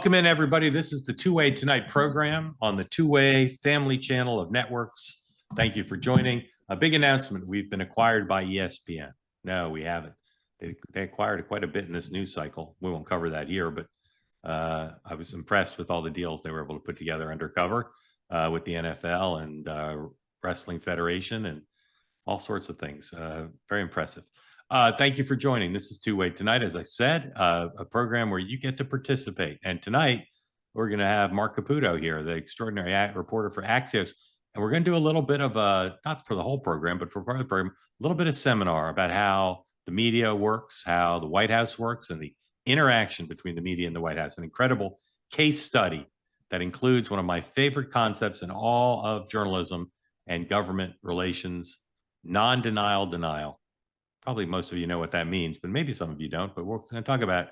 Welcome in, everybody. This is the Two-Way Tonight program on the Two-Way family channel of networks. Thank you for joining. A big announcement. We've been acquired by ESPN. No, we haven't. They acquired quite a bit in this news cycle. We won't cover that here, but I was impressed with all the deals they were able to put together undercover with the NFL and Wrestling Federation and all sorts of things. Very impressive. Thank you for joining. This is Two-Way Tonight, as I said, a program where you get to participate. And tonight, we're going to have Marc Caputo here, the extraordinary reporter for Axios. And we're going to do a little bit of a, not for the whole program, but for part of the program, a little bit of seminar about how the media works, how the White House works, and the interaction between the media and the White House. An incredible case study that includes one of my favorite concepts in all of journalism and government relations, non-denial denial. Probably most of you know what that means, but maybe some of you don't. But we're going to talk about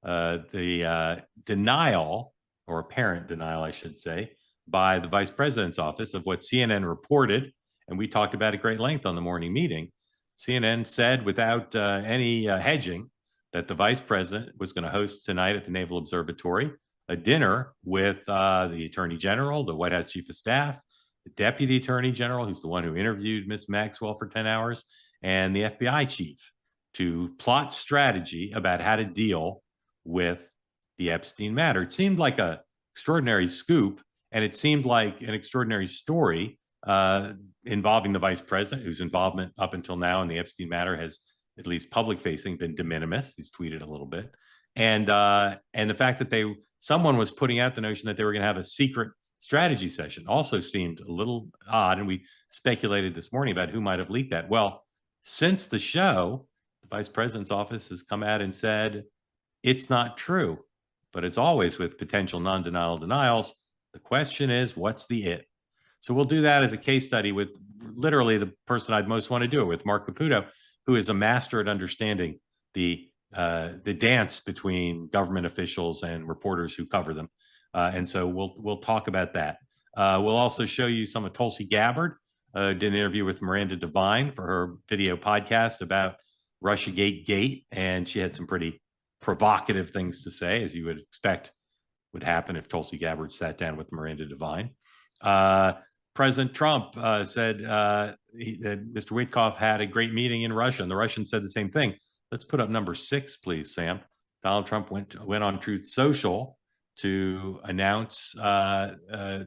the denial, or apparent denial, I should say, by the vice president's office of what CNN reported. And we talked about at great length on the morning meeting. CNN said without any hedging that the vice president was going to host tonight at the Naval Observatory a dinner with the Attorney General, the White House Chief of Staff, the Deputy Attorney General, who's the one who interviewed Ms. Maxwell for 10 hours, and the FBI chief to plot strategy about how to deal with the Epstein matter. It seemed like an extraordinary scoop, and it seemed like an extraordinary story involving the vice president, whose involvement up until now in the Epstein matter has, at least public-facing, been de minimis. He's tweeted a little bit. And the fact that someone was putting out the notion that they were going to have a secret strategy session also seemed a little odd, and we speculated this morning about who might have leaked that. Well, since the show, the vice president's office has come out and said it's not true. But as always with potential non-denial denials, the question is, what's the it? So we'll do that as a case study with literally the person I'd most want to do it with, Marc Caputo, who is a master at understanding the dance between government officials and reporters who cover them. And so we'll talk about that. We'll also show you some of Tulsi Gabbard. Did an interview with Miranda Devine for her video podcast about Russiagate Gate, and she had some pretty provocative things to say, as you would expect would happen if Tulsi Gabbard sat down with Miranda Devine. President Trump said that Mr. Witkoff had a great meeting in Russia, and the Russians said the same thing. Let's put up number 6, please, Sam. Donald Trump went on Truth Social to announce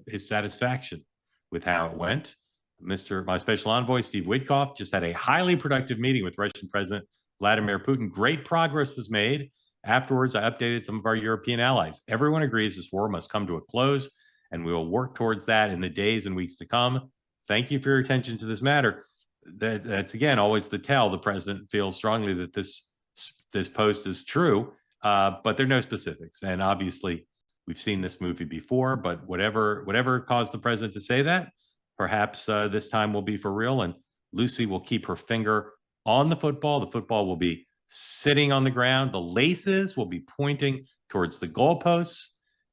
his satisfaction with how it went. My special envoy, Steve Witkoff, just had a highly productive meeting with Russian President Vladimir Putin. Great progress was made. Afterwards, I updated some of our European allies. Everyone agrees this war must come to a close, and we will work towards that in the days and weeks to come. Thank you for your attention to this matter. That's, again, always the tell. The president feels strongly that this post is true, but there are no specifics. And obviously, we've seen this movie before, but whatever caused the president to say that, perhaps this time will be for real, and Lucy will keep her finger on the football. The football will be sitting on the ground. The laces will be pointing towards the goalposts,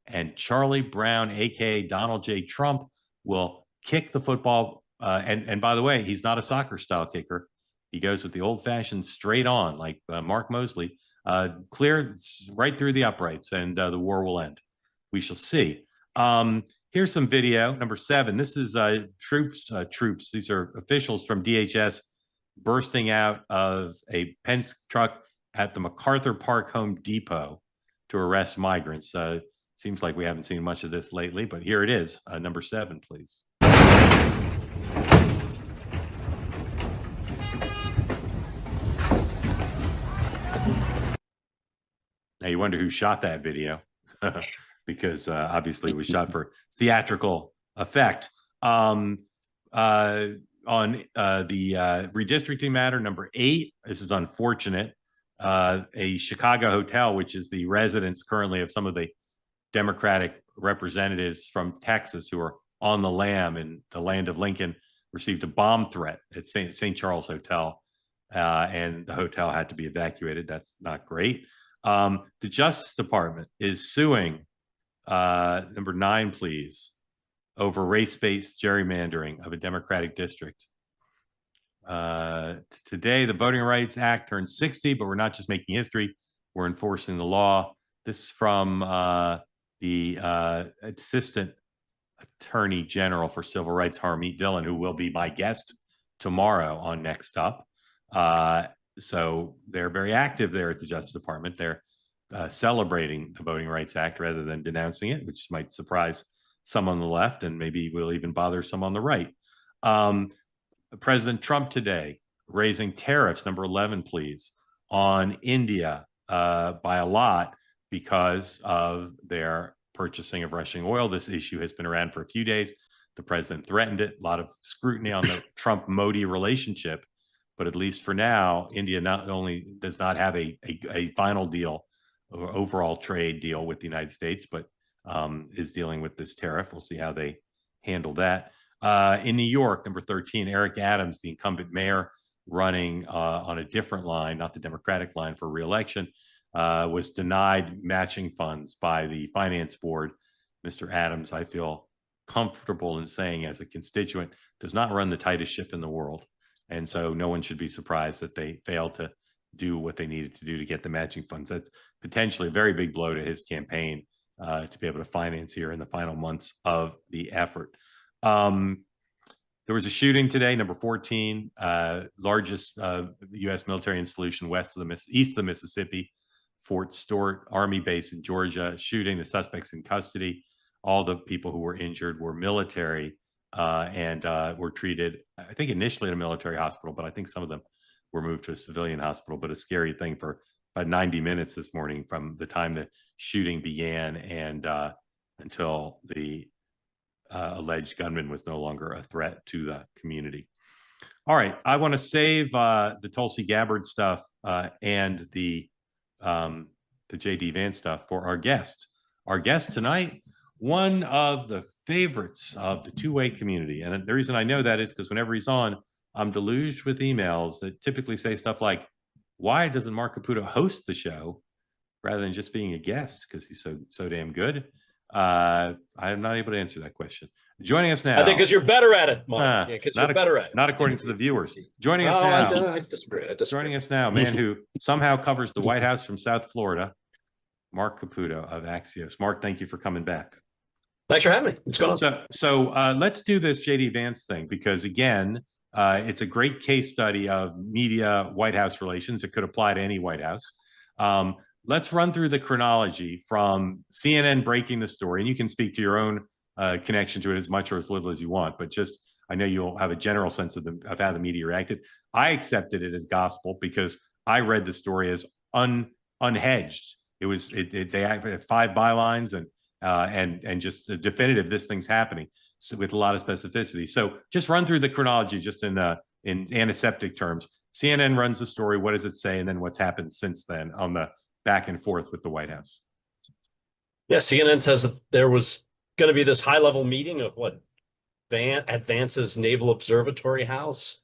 and Charlie Brown, a.k.a. Donald J. Trump, will kick the football. And by the way, he's not a soccer-style kicker. He goes with the old-fashioned straight on, like Mark Mosley, clear right through the uprights, and the war will end. We shall see. Here's some video, number 7. This is troops. These are officials from DHS bursting out of a Pence truck at the MacArthur Park Home Depot to arrest migrants. Seems like we haven't seen much of this lately, but here it is. Number 7, please. Now you wonder who shot that video. Because obviously it was shot for theatrical effect. On the redistricting matter, number 8, this is unfortunate. A Chicago hotel, which is the residence currently of some of the Democratic representatives from Texas who are on the lam in the land of Lincoln, received a bomb threat at St. Charles Hotel, and the hotel had to be evacuated. That's not great. The Justice Department is suing number 9, please, over race-based gerrymandering of a Democratic district. Today, the Voting Rights Act turns 60, but we're not just making history, we're enforcing the law. This is from the the Assistant Attorney General for Civil Rights, Harmeet Dillon, who will be my guest tomorrow on Next Up. So they're very active there at the Justice Department. They're celebrating the Voting Rights Act rather than denouncing it, which might surprise some on the left and maybe will even bother some on the right. President Trump today raising tariffs, number 11, please, on India by a lot because of their purchasing of Russian oil. This issue has been around for a few days. The president threatened it. A lot of scrutiny on the Trump-Modi relationship. But at least for now, India not only does not have a final deal or overall trade deal with the United States, but is dealing with this tariff. We'll see how they handle that. In New York, number 13, Eric Adams, the incumbent mayor running on a different line, not the Democratic line for re-election, was denied matching funds by the finance board. Mr. Adams, I feel comfortable in saying as a constituent, does not run the tightest ship in the world. And so no one should be surprised that they failed to do what they needed to do to get the matching funds. That's potentially a very big blow to his campaign to be able to finance here in the final months of the effort. There was a shooting today, number 14, largest U.S. military installation east of the Mississippi, Fort Stewart Army base in Georgia, shooting, the suspects in custody. All the people who were injured were military and were treated, I think initially at a military hospital, but I think some of them were moved to a civilian hospital. But a scary thing for about 90 minutes this morning from the time the shooting began and until the alleged gunman was no longer a threat to the community. All right, I want to save the Tulsi Gabbard stuff and the J.D. Vance stuff for our guest. Our guest tonight, one of the favorites of the two-way community. And the reason I know that is because whenever he's on, I'm deluged with emails that typically say stuff like, why doesn't Marc Caputo host the show rather than just being a guest? Because he's so damn good. I am not able to answer that question. Joining us now. I think because you're better at it, Mark. Because you're better at it. Not according to the viewers. Joining us now. I disagree. Joining us now, man who somehow covers the White House from South Florida, Marc Caputo of Axios. Mark, thank you for coming back. Thanks for having me. What's going on? So let's do this J.D. Vance thing because, again, it's a great case study of media White House relations. It could apply to any White House. Let's run through the chronology from CNN breaking the story, and you can speak to your own connection to it as much or as little as you want, but just I know you'll have a general sense of how the media reacted. I accepted it as gospel because I read the story as unhedged. They had 5 bylines and just definitive this thing's happening with a lot of specificity. So just run through the chronology just in antiseptic terms. CNN runs the story. What does it say? And then what's happened since then on the back and forth with the White House? Yeah, CNN says that there was going to be this high-level meeting of at Vance's Naval Observatory House.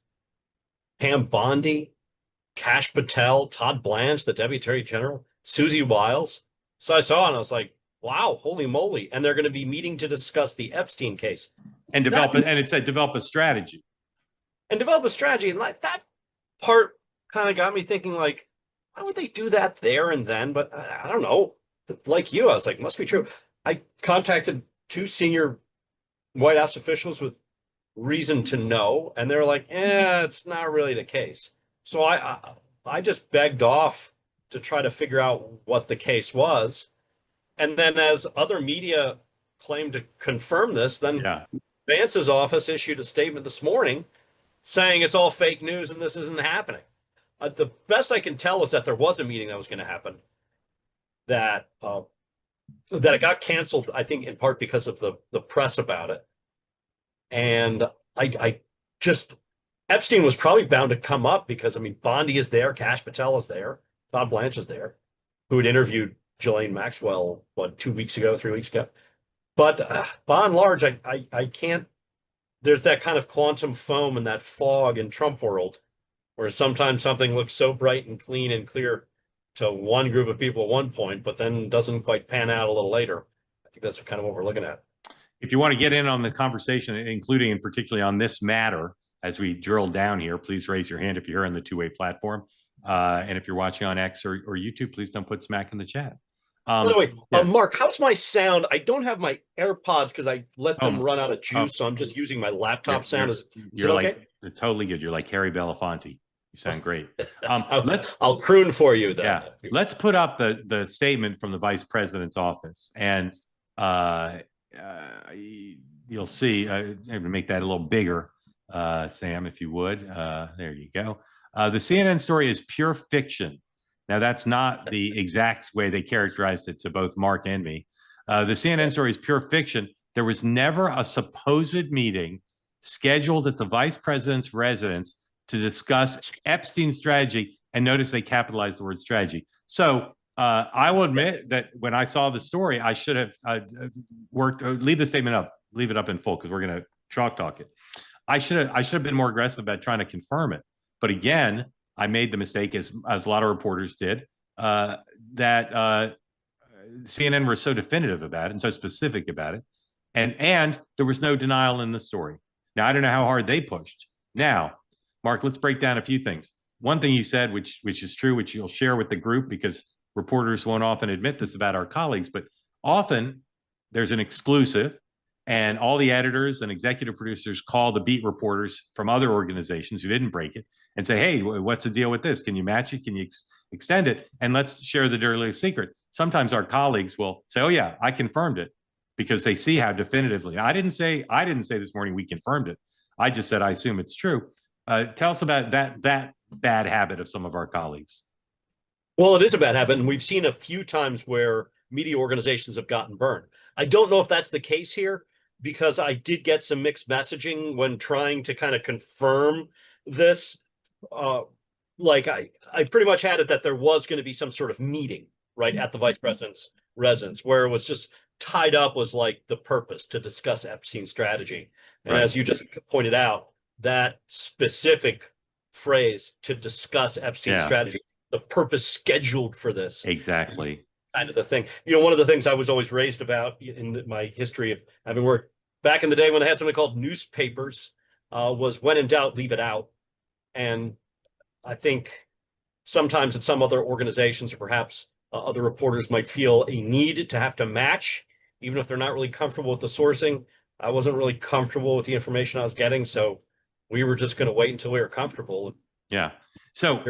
Pam Bondi, Kash Patel, Todd Blanche, the Deputy Attorney General, Susie Wiles. So I saw it and I was like, wow, holy moly. And they're going to be meeting to discuss the Epstein case. And it said develop a strategy. And develop a strategy. And like that part kind of got me thinking, like, why would they do that there and then? But I don't know. Like you, I was like, must be true. I contacted 2 senior White House officials with reason to know, and they're like, it's not really the case. So I just begged off to try to figure out what the case was. And then as other media claimed to confirm this, then Vance's office issued a statement this morning saying it's all fake news and this isn't happening. The best I can tell is that there was a meeting that was going to happen, that it got canceled, I think, in part because of the press about it. And I just, Epstein was probably bound to come up because, I mean, Bondi is there, Kash Patel is there, Todd Blanche is there, who had interviewed Ghislaine Maxwell, 3 weeks ago. But by and large, I can't, there's that kind of quantum foam and that fog in Trump world where sometimes something looks so bright and clean and clear to one group of people at one point, but then doesn't quite pan out a little later. I think that's kind of what we're looking at. If you want to get in on the conversation, including and particularly on this matter, as we drill down here, please raise your hand if you're on the two-way platform. And if you're watching on X or YouTube, please don't put smack in the chat. By the way, Yeah. Mark, how's my sound? I don't have my AirPods because I let them Oh, run out of oh, juice, so I'm just using my laptop you're, sound. you're, Is it you're okay? like totally good. You're like Harry Belafonte. You sound great. Let's I'll croon for you then. Yeah, let's put up the statement from the vice president's office, and uh, you'll see. I'm going to make that a little bigger, Sam, if you would. There you go. The CNN story is pure fiction. Now, that's not the exact way they characterized it to both Mark and me. The CNN story is pure fiction. There was never a supposed meeting scheduled at the vice president's residence to discuss Epstein's strategy. And notice they capitalized the word strategy. So I will admit that when I saw the story, I should have leave the statement up, leave it up in full because we're going to chalk talk it. I should have been more aggressive about trying to confirm it. But again, I made the mistake, as a lot of reporters did, that CNN were so definitive about it and so specific about it, and there was no denial in the story. Now I don't know how hard they pushed. Now, Mark, let's break down a few things. One thing you said, which is true, which you'll share with the group because reporters won't often admit this about our colleagues, but often there's an exclusive, and all the editors and executive producers call the beat reporters from other organizations who didn't break it and say, hey, what's the deal with this? Can you match it? Can you extend it? And let's share the dirty secret. Sometimes our colleagues will say, oh yeah, I confirmed it, because they see how definitively. I didn't say this morning we confirmed it. I just said I assume it's true. Tell us about that bad habit of some of our colleagues. Well, it is a bad habit, and we've seen a few times where media organizations have gotten burned. I don't know if that's the case here, because I did get some mixed messaging when trying to kind of confirm this. Like I pretty much had it that there was going to be some sort of meeting right at the vice president's residence, where it was just tied up was like the purpose to discuss Epstein's strategy. And Right. as you just pointed out, that specific phrase to discuss Epstein's strategy, the purpose scheduled for this. Exactly. Kind of the thing. You know, one of the things I was always raised about in my history of having worked back in the day when they had something called newspapers was when in doubt, leave it out. And I think sometimes at some other organizations or perhaps other reporters might feel a need to have to match, even if they're not really comfortable with the sourcing. I wasn't really comfortable with the information I was getting, so we were just going to wait until we were comfortable. Yeah. So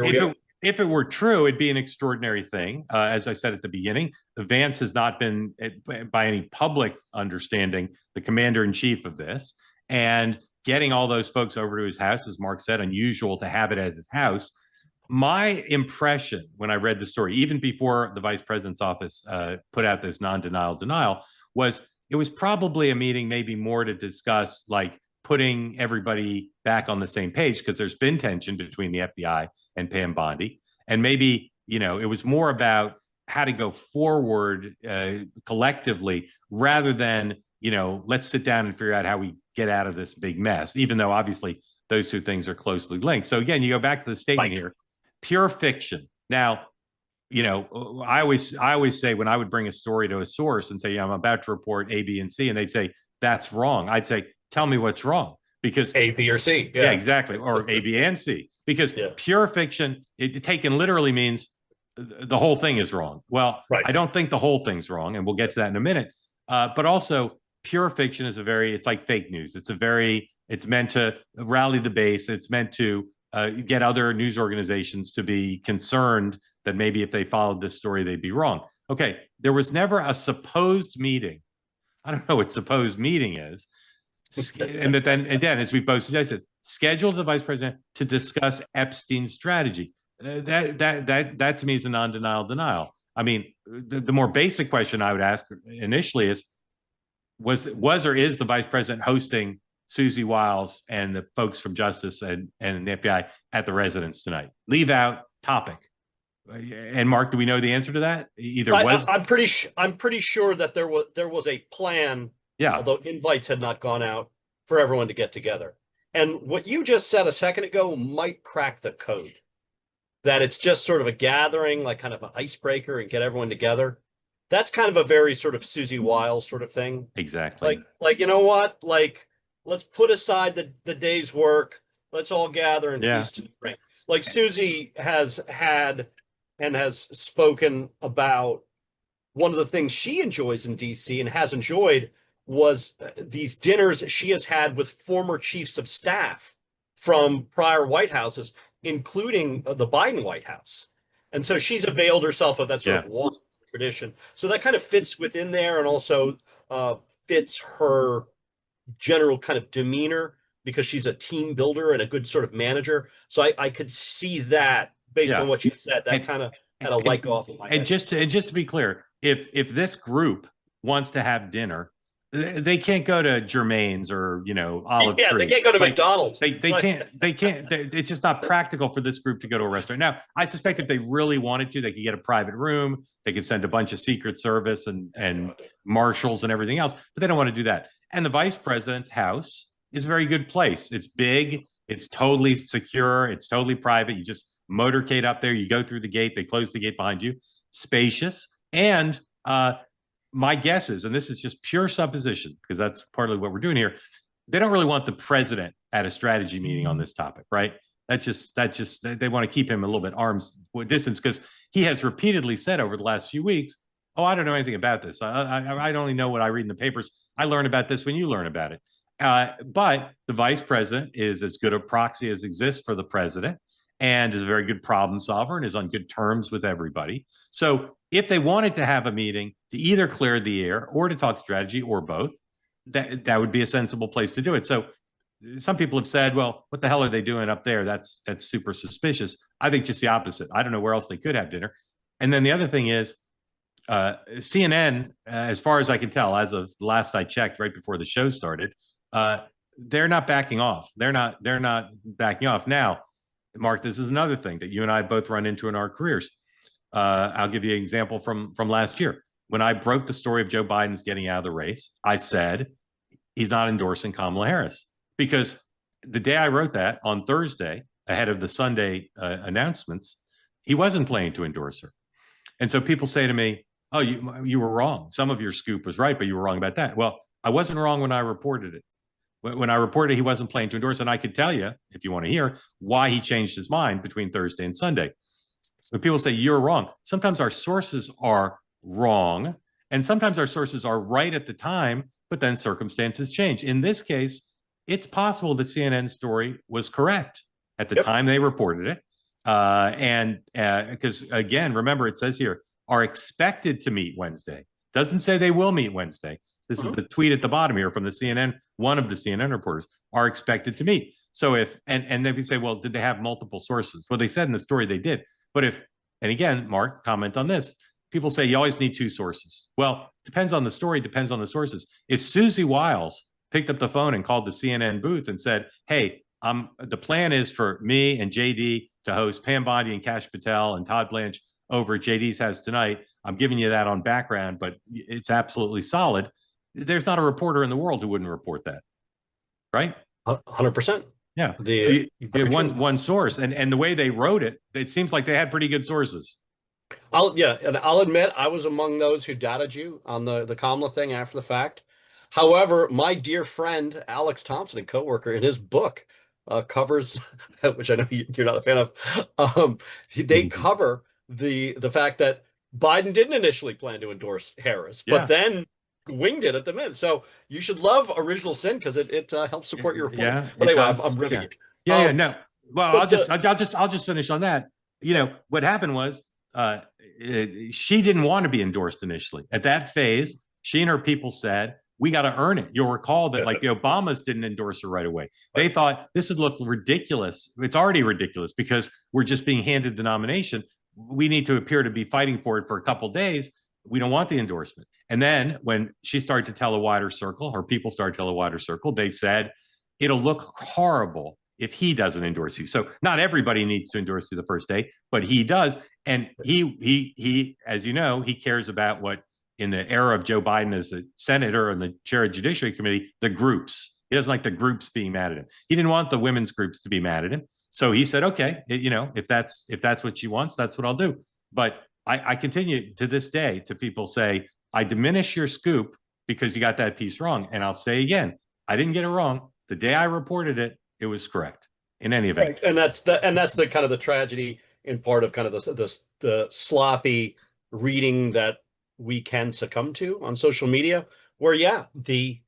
if it were true, it'd be an extraordinary thing. As I said at the beginning, Vance has not been, by any public understanding, the commander in chief of this. And getting all those folks over to his house, as Mark said, unusual to have it as his house. My impression when I read the story, even before the vice president's office put out this non-denial denial, was it was probably a meeting maybe more to discuss like putting everybody back on the same page, because there's been tension between the FBI and Pam Bondi. And maybe, it was more about how to go forward collectively rather than, let's sit down and figure out how we get out of this big mess, even though obviously those two things are closely linked. So again, you go back to the statement here, pure fiction. Now, I always say when I would bring a story to a source and say, I'm about to report A, B, and C, and they'd say, that's wrong. I'd say, tell me what's wrong, because A, B, or C. Yeah, exactly. Or A, B, and C, because pure fiction, it taken literally means the whole thing is wrong. Well, I don't think the whole thing's wrong, and we'll get to that in a minute. But also, pure fiction is it's like fake news. It's meant to rally the base. It's meant to get other news organizations to be concerned that maybe if they followed this story, they'd be wrong. Okay, there was never a supposed meeting. I don't know what supposed meeting is. And then again, as we both suggested, scheduled the vice president to discuss Epstein's strategy. That to me is a non-denial denial. I mean, the more basic question I would ask initially is, was or is the vice president hosting Susie Wiles and the folks from Justice and the FBI at the residence tonight? Leave out topic. And Mark, do we know the answer to that? I'm pretty sure that there was a plan. Yeah. Although invites had not gone out for everyone to get together. And what you just said a second ago might crack the code. That it's just sort of a gathering, like kind of an icebreaker and get everyone together. That's kind of a very sort of Susie Wiles sort of thing. Exactly. Like you know what? Like, let's put aside the day's work. Let's all gather and feast and drink. Like Susie has had and has spoken about one of the things she enjoys in DC and has enjoyed was these dinners she has had with former chiefs of staff from prior White Houses, including the Biden White House. And so she's availed herself of that sort of walk tradition. So that kind of fits within there, and also fits her general kind of demeanor, because she's a team builder and a good sort of manager. So I could see that based on what you said, that kind of had a light go off in my head. And just to be clear, if this group wants to have dinner, they can't go to Germain's or, Olive Tree. They can't go to McDonald's. They can't. It's just not practical for this group to go to a restaurant. Now, I suspect if they really wanted to, they could get a private room. They could send a bunch of Secret Service and marshals and everything else, but they don't want to do that. And the vice president's house is a very good place. It's big. It's totally secure. It's totally private. You just motorcade up there. You go through the gate. They close the gate behind you. Spacious. And my guess is, and this is just pure supposition, because that's partly what we're doing here, they don't really want the president at a strategy meeting on this topic, right? They want to keep him a little bit arm's distance, because he has repeatedly said over the last few weeks, oh, I don't know anything about this. I only know what I read in the papers. I learn about this when you learn about it. But the vice president is as good a proxy as exists for the president, and is a very good problem solver, and is on good terms with everybody. So if they wanted to have a meeting to either clear the air or to talk strategy, or both, that would be a sensible place to do it. So some people have said, well, what the hell are they doing up there? That's super suspicious. I think just the opposite. I don't know where else they could have dinner. And then the other thing is, CNN, as far as I can tell, as of the last I checked, right before the show started, they're not backing off. They're not backing off. Now, Mark, this is another thing that you and I both run into in our careers. I'll give you an example from last year. When I broke the story of Joe Biden's getting out of the race, I said he's not endorsing Kamala Harris, because the day I wrote that, on Thursday, ahead of the Sunday announcements, he wasn't planning to endorse her. And so people say to me, oh, you were wrong. Some of your scoop was right, but you were wrong about that. Well, I wasn't wrong when I reported it. When I reported he wasn't planning to endorse, and I could tell you, if you want to hear, why he changed his mind between Thursday and Sunday. But people say, you're wrong. Sometimes our sources are wrong, and sometimes our sources are right at the time, but then circumstances change. In this case, it's possible that CNN's story was correct at the time they reported it. And because, again, remember, it says here, are expected to meet Wednesday. Doesn't say they will meet Wednesday. This is the tweet at the bottom here from the CNN, one of the CNN reporters, are expected to meet. So if, and then we say, well, did they have multiple sources? Well, they said in the story they did. But if, and again, Mark, comment on this. People say you always need two sources. Well, depends on the story, depends on the sources. If Susie Wiles picked up the phone and called the CNN booth and said, hey, the plan is for me and JD to host Pam Bondi and Kash Patel and Todd Blanche over at JD's house tonight. I'm giving you that on background, but it's absolutely solid. There's not a reporter in the world who wouldn't report that, right? 100%. Yeah. So you have one source, and the way they wrote it, it seems like they had pretty good sources. And I'll admit I was among those who doubted you on the Kamala thing after the fact. However, my dear friend Alex Thompson, a coworker, in his book covers, which I know you're not a fan of, they cover the fact that Biden didn't initially plan to endorse Harris, but then winged it at the minute. So you should love Original Sin, because it helps support your report. Yeah, but anyway, I'm ribbing it. No. Well, I'll just finish on that. You know, what happened was she didn't want to be endorsed initially. At that phase, she and her people said, we got to earn it. You'll recall that like the Obamas didn't endorse her right away. They thought this would look ridiculous. It's already ridiculous because we're just being handed the nomination. We need to appear to be fighting for it for a couple of days. We don't want the endorsement. And then when she started to tell a wider circle, her people started to tell a wider circle, they said, it'll look horrible if he doesn't endorse you. So not everybody needs to endorse you the first day, but he does. And he, as you know, he cares about what, in the era of Joe Biden as a senator and the chair of Judiciary Committee, the groups. He doesn't like the groups being mad at him. He didn't want the women's groups to be mad at him. So he said, okay, you know, if that's what she wants, that's what I'll do. But I continue to this day to people say, I diminish your scoop because you got that piece wrong. And I'll say again, I didn't get it wrong. The day I reported it, it was correct in any event. Right. And that's the kind of the tragedy in part of kind of the sloppy reading that we can succumb to on social media, where, yeah, the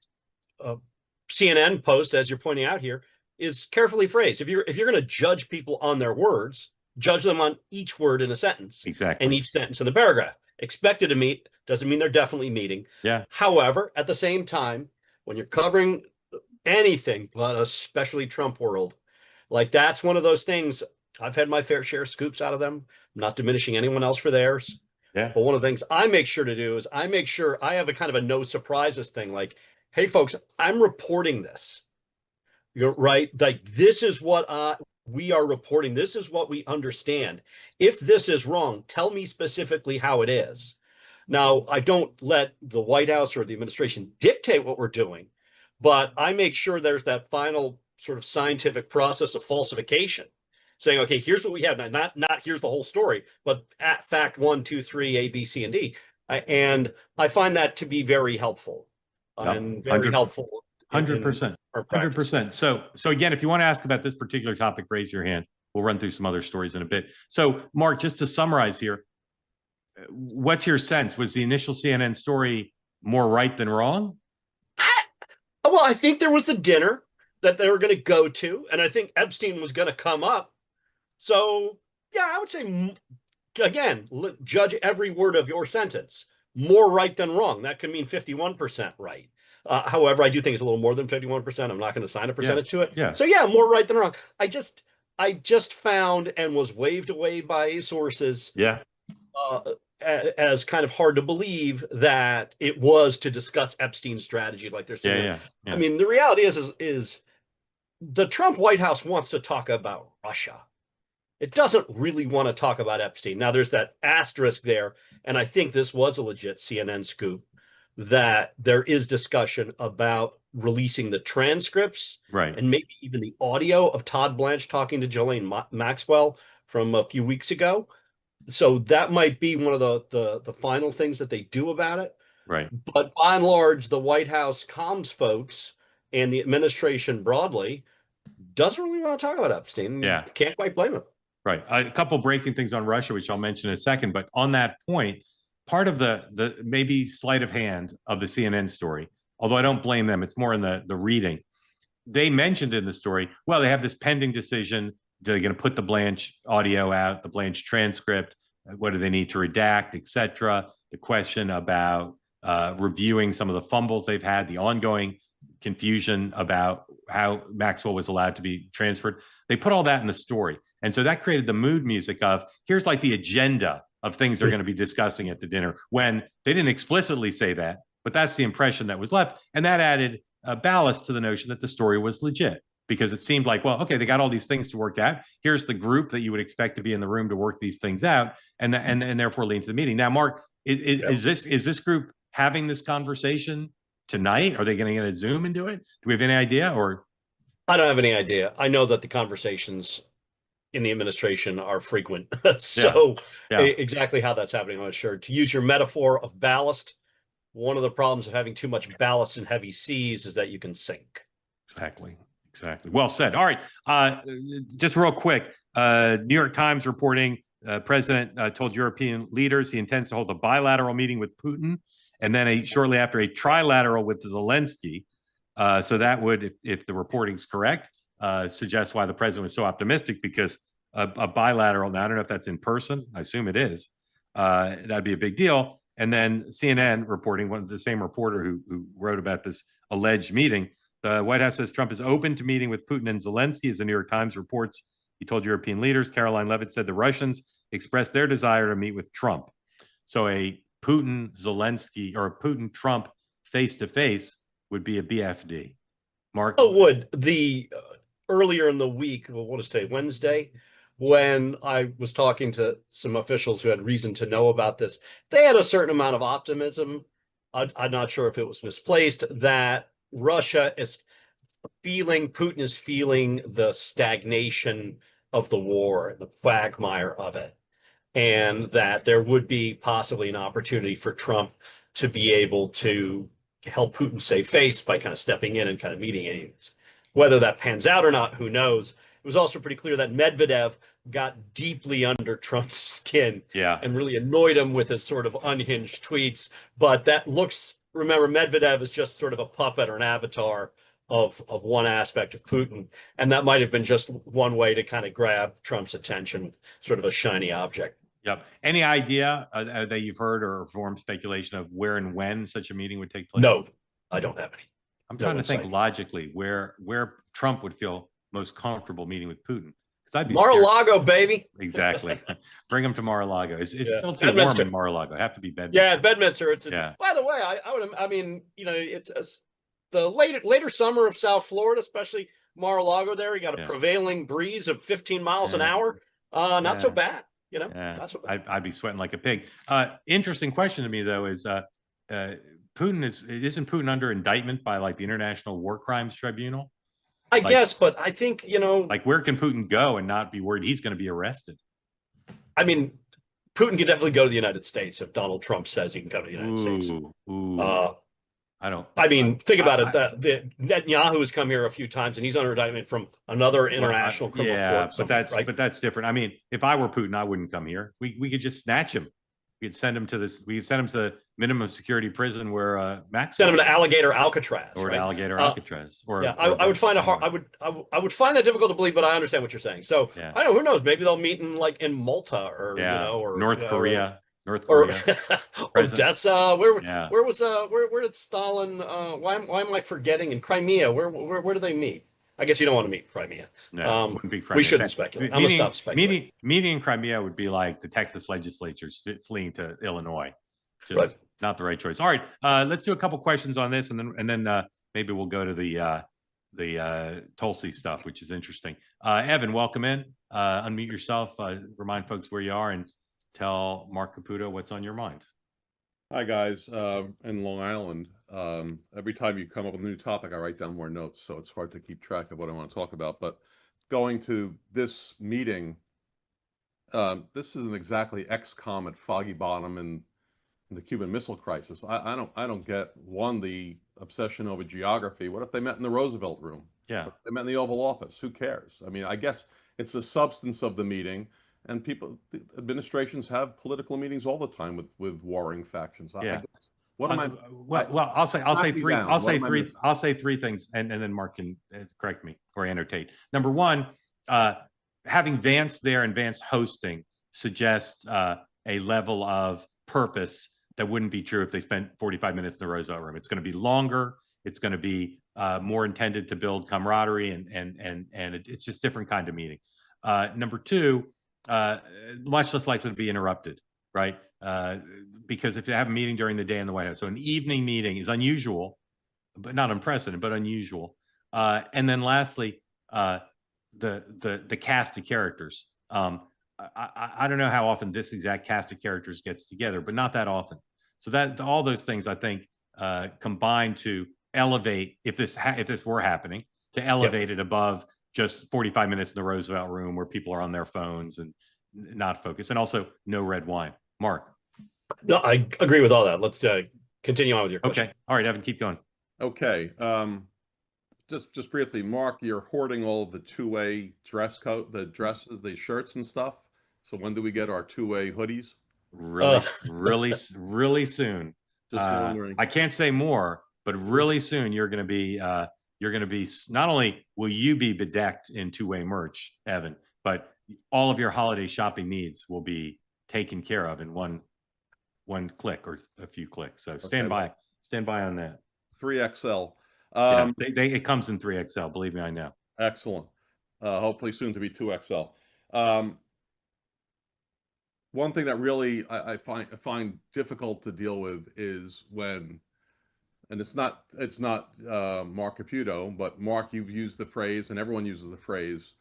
CNN post, as you're pointing out here, is carefully phrased. If you're going to judge people on their words, judge them on each word in a sentence Exactly. and each sentence in the paragraph. Expected to meet doesn't mean they're definitely meeting. Yeah. However, at the same time, when you're covering anything, but especially Trump world, like that's one of those things. I've had my fair share of scoops out of them, not diminishing anyone else for theirs. Yeah. But one of the things I make sure to do is I make sure I have a kind of a no surprises thing. Like, hey, folks, I'm reporting this. You're right. Like, this is what we are reporting. This is what we understand. If this is wrong, tell me specifically how it is. Now, I don't let the White House or the administration dictate what we're doing, but I make sure there's that final sort of scientific process of falsification, saying, okay, here's what we have. Not here's the whole story, but at fact 1, 2, 3, A, B, C, and D. And I find that to be very helpful and very helpful. 100%. 100%. So again, if you want to ask about this particular topic, raise your hand. We'll run through some other stories in a bit. So, Mark, just to summarize here, what's your sense? Was the initial CNN story more right than wrong? Well, I think there was the dinner that they were going to go to, and I think Epstein was going to come up. So, yeah, I would say, again, judge every word of your sentence. More right than wrong. That could mean 51% right. However, I do think it's a little more than 51%. I'm not going to assign a percentage to it. Yeah. So, yeah, more right than wrong. I just found and was waved away by sources. Yeah. As kind of hard to believe that it was to discuss Epstein's strategy, like they're saying. Yeah. I mean, the reality is the Trump White House wants to talk about Russia. It doesn't really want to talk about Epstein. Now, there's that asterisk there, and I think this was a legit CNN scoop, that there is discussion about releasing the transcripts, right, and maybe even the audio of Todd Blanche talking to Ghislaine Maxwell from a few weeks ago. So that might be one of the final things that they do about it. right. But by and large, the White House comms folks and the administration broadly doesn't really want to talk about Epstein. Yeah. Can't quite blame them. Right. A couple breaking things on Russia, which I'll mention in a second. But on that point, part of the maybe sleight of hand of the CNN story, although I don't blame them, it's more in the reading. They mentioned in the story, well, they have this pending decision. They're going to put the Blanche audio out, the Blanche transcript. What do they need to redact, et cetera? The question about reviewing some of the fumbles they've had, the ongoing confusion about how Maxwell was allowed to be transferred. They put all that in the story. And so that created the mood music of, here's like the agenda of things they're going to be discussing at the dinner, when they didn't explicitly say that, but that's the impression that was left. And that added ballast to the notion that the story was legit, because it seemed like, well, okay, they got all these things to work out. Here's the group that you would expect to be in the room to work these things out, and therefore lead to the meeting. Now, Mark, is this group having this conversation tonight? Are they going to get a Zoom and do it? Do we have any idea? Or I don't have any idea. I know that the conversations in the administration are frequent. So exactly how that's happening, I'm not sure. To use your metaphor of ballast, one of the problems of having too much ballast in heavy seas is that you can sink. Exactly. Well said. All right. Just real quick, New York Times reporting, President told European leaders he intends to hold a bilateral meeting with Putin, and then shortly after a trilateral with Zelensky. So that would, if the reporting's correct, suggest why the president was so optimistic, because a bilateral, now I don't know if that's in person, I assume it is, that'd be a big deal. And then CNN reporting, the same reporter who wrote about this alleged meeting, the White House says Trump is open to meeting with Putin and Zelensky. As the New York Times reports, he told European leaders. Caroline Levitt said the Russians expressed their desire to meet with Trump. So a Putin-Zelensky or a Putin-Trump face-to-face would be a BFD. Mark? Oh, would. Earlier in the week, what is today, Wednesday, when I was talking to some officials who had reason to know about this, they had a certain amount of optimism. I'm not sure if it was misplaced, that Putin is feeling the stagnation of the war, the quagmire of it, and that there would be possibly an opportunity for Trump to be able to help Putin save face by kind of stepping in and kind of mediating this. Whether that pans out or not, who knows? It was also pretty clear that Medvedev got deeply under Trump's skin Yeah. and really annoyed him with his sort of unhinged tweets. But that looks, remember, Medvedev is just sort of a puppet or an avatar of one aspect of Putin. And that might have been just one way to kind of grab Trump's attention, sort of a shiny object. Yep. Any idea that you've heard or formed speculation of where and when such a meeting would take place? No, I don't have any. I'm No trying to think insight. logically where Trump would feel most comfortable meeting with Putin. Because I'd be Mar-a-Lago, baby. Exactly. Bring him to Mar-a-Lago. It's Yeah. still too warm Bedminster. in Mar-a-Lago. It'd have to be Bedminster. Yeah, Bedminster. It's Yeah. By the way, I mean, you know, it's the later summer of South Florida, especially Mar-a-Lago. There, you got a Yeah. prevailing breeze of 15 miles an Yeah. hour. Not so Yeah. bad, you know. Yeah. Not so bad. I'd be sweating like a pig. Interesting question to me though is Putin isn't Putin under indictment by like the International War Crimes Tribunal? I guess, but I think, you know, Like where can Putin go and not be worried he's going to be arrested? I mean, Putin can definitely go to the United States if Donald Trump says he can come to the United States. I don't. I mean, think about it. The Netanyahu has come here a few times, and he's under indictment from another international criminal court. But that's different. I mean, if I were Putin, I wouldn't come here. We could just snatch him. We could send him to this. We could send him to minimum security prison where Max. Send him to Alligator Alcatraz. Or to Alligator Alcatraz. Or yeah, I would find I would find that difficult to believe, but I understand what you're saying. So I don't know. Who knows? Maybe they'll meet in Malta or or North Korea. North Korea, or Odessa. Where did Stalin? Why am I forgetting? In Crimea, where do they meet? I guess you don't want to meet Crimea. No, wouldn't be Crimea. We shouldn't speculate. I'm gonna stop speculating. Meeting in Crimea would be like the Texas legislatures fleeing to Illinois. Just not the right choice. All right, let's do a couple questions on this, and then maybe we'll go to the Tulsi stuff, which is interesting. Evan, welcome in. Unmute yourself. Remind folks where you are and tell Marc Caputo what's on your mind. Hi, guys. In Long Island, every time you come up with a new topic, I write down more notes, so it's hard to keep track of what I want to talk about. But going to this meeting, this isn't exactly XCOM at Foggy Bottom and the Cuban Missile Crisis. I don't get, one, the obsession over geography. What if they met in the Roosevelt Room? Yeah. They met in the Oval Office. Who cares? I mean, I guess it's the substance of the meeting. And administrations have political meetings all the time with warring factions. Yeah. What am I? Well, I'll say three things, and then Mark can correct me or annotate. Number one, having Vance there and Vance hosting suggests a level of purpose that wouldn't be true if they spent 45 minutes in the Roosevelt Room. It's going to be longer. It's going to be more intended to build camaraderie, and it's just different kind of meeting. Number two. Much less likely to be interrupted, right? Because if you have a meeting during the day in the White House, so an evening meeting is unusual, but not unprecedented, but unusual. And then lastly, the cast of characters. I don't know how often this exact cast of characters gets together, but not that often. So that all those things I think combine to elevate, if this were happening, to elevate it above just 45 minutes in the Roosevelt Room where people are on their phones and not focused, and also no red wine. Mark. No, I agree with all that. Let's continue on with your question. Okay. All right, Evan, keep going. Okay. Just briefly, Mark, you're hoarding all of the two-way dress code, the dresses, the shirts and stuff. So when do we get our two-way hoodies? Really soon. Just wondering. I can't say more, but really soon you're going to be not only will you be bedecked in two-way merch, Evan, but all of your holiday shopping needs will be taken care of in one click or a few clicks. So stand by on that. 3XL. It comes in 3XL. Believe me, I know. Excellent. Hopefully soon to be 2XL. One thing that really I find difficult to deal with is when, and it's not Marc Caputo, but Mark, you've used the phrase, and everyone uses the phrase,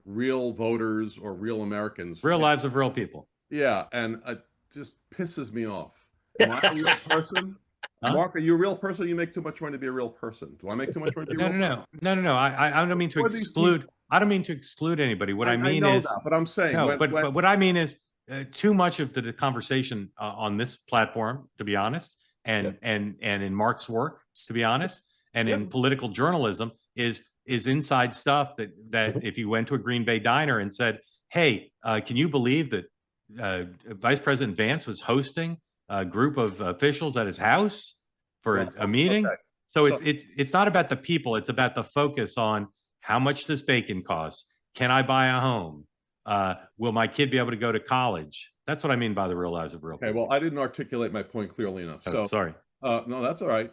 real voters or real Americans. Real lives of real people. Yeah, and it just pisses me off. Am I a real person? Huh? Mark, are you a real person? You make too much money to be a real person. Do I make too much money to be a real person? No. I don't mean to exclude. I don't mean to exclude anybody. What I mean is, but I'm saying, but what I mean is, too much of the conversation on this platform, to be honest, and in Mark's work, to be honest, and in political journalism is inside stuff that if you went to a Green Bay diner and said, hey, can you believe that Vice President Vance was hosting a group of officials at his house for a meeting? Okay. So it's not about the people. It's about the focus on how much does bacon cost? Can I buy a home? Will my kid be able to go to college? That's what I mean by the real lives of real Okay, people. well, I didn't articulate my point clearly enough. Oh, So, sorry. no, that's all right.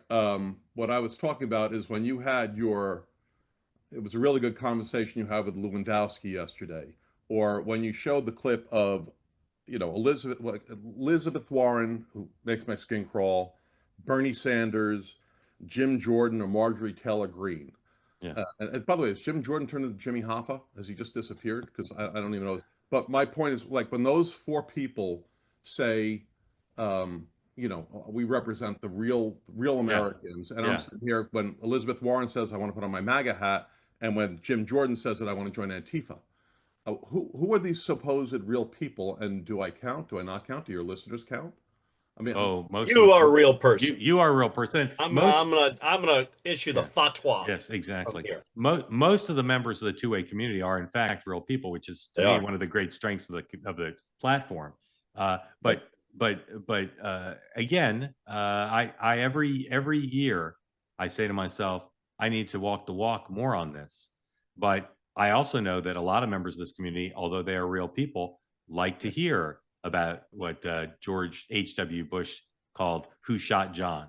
What I was talking about is when you had it was a really good conversation you had with Lewandowski yesterday, or when you showed the clip of, Elizabeth Warren, who makes my skin crawl, Bernie Sanders, Jim Jordan, or Marjorie Taylor Greene. Yeah. And by the way, has Jim Jordan turned into Jimmy Hoffa? Has he just disappeared? Because I don't even know. But my point is, like, when those four people say, we represent the real Americans, and I'm Yeah. sitting here when Elizabeth Warren says, I want to put on my MAGA hat, and when Jim Jordan says that I want to join Antifa. Who are these supposed real people, and do I count? Do I not count? Do your listeners count? I mean, Oh, most You are a real person. you are a real person. I'm gonna issue the Yeah. fatwa. Yes, exactly. here. Most of the members of the two-way community are in fact real people, which is to They me are. one of the great strengths of the platform. But again, I every year I say to myself, I need to walk the walk more on this. But I also know that a lot of members of this community, although they are real people, like to hear about what George H.W. Bush called "Who Shot John,"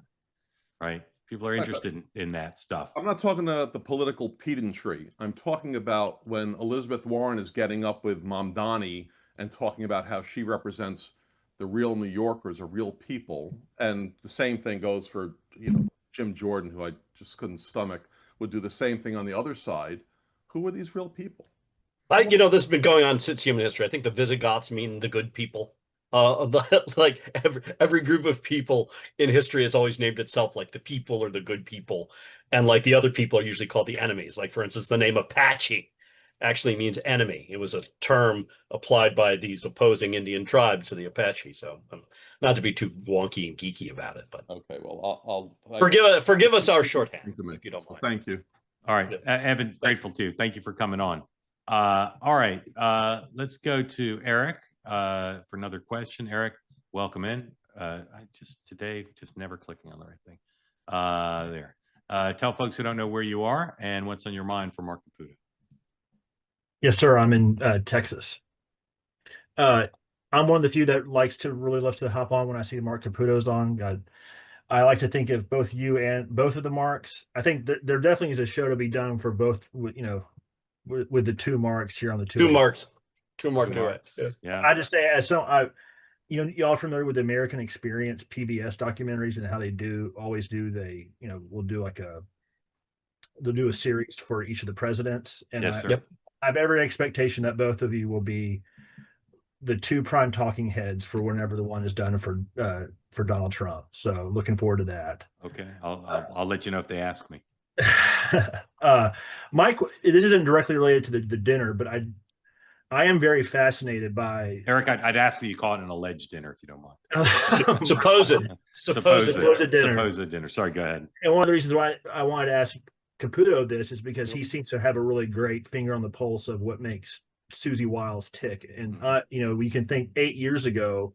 right? People are Right, interested in that stuff. I'm not talking about the political pedantry. I'm talking about when Elizabeth Warren is getting up with Mamdani and talking about how she represents the real New Yorkers or real people. And the same thing goes for, Jim Jordan, who I just couldn't stomach, would do the same thing on the other side. Who are these real people? This has been going on since human history. I think the Visigoths mean the good people. Like every group of people in history has always named itself like the people or the good people, and like the other people are usually called the enemies. Like, for instance, the name Apache actually means enemy. It was a term applied by these opposing Indian tribes to the Apache. So, not to be too wonky and geeky about it, but Okay, well, forgive us our shorthand, if you don't mind. Thank you. All right, Evan, grateful too. Thank you for coming on. All right, let's go to Eric for another question. Eric, welcome in. Today never clicking on the right thing. There. Tell folks who don't know where you are and what's on your mind for Mark Caputo. Yes, sir. I'm in Texas. I'm one of the few that really loves to hop on when I see Mark Caputo's on. I like to think of both you and both of the Marks. I think there definitely is a show to be done for both, with the two Marks here on the Two Marks. Yeah. Yeah. I just say, y'all familiar with the American Experience PBS documentaries and how they will do they'll do a series for each of the presidents. And Yes, sir. I have every expectation that both of you will be the two prime talking heads for whenever the one is done for Donald Trump. So looking forward to that. Okay, I'll let you know if they ask me. Mike, this isn't directly related to the dinner, but I am very fascinated by Eric. I'd ask that you call it an alleged dinner if you don't mind. Supposed dinner. Sorry, go ahead. And one of the reasons why I wanted to ask Caputo this is because he seems to have a really great finger on the pulse of what makes Susie Wiles tick. And we can think 8 years ago,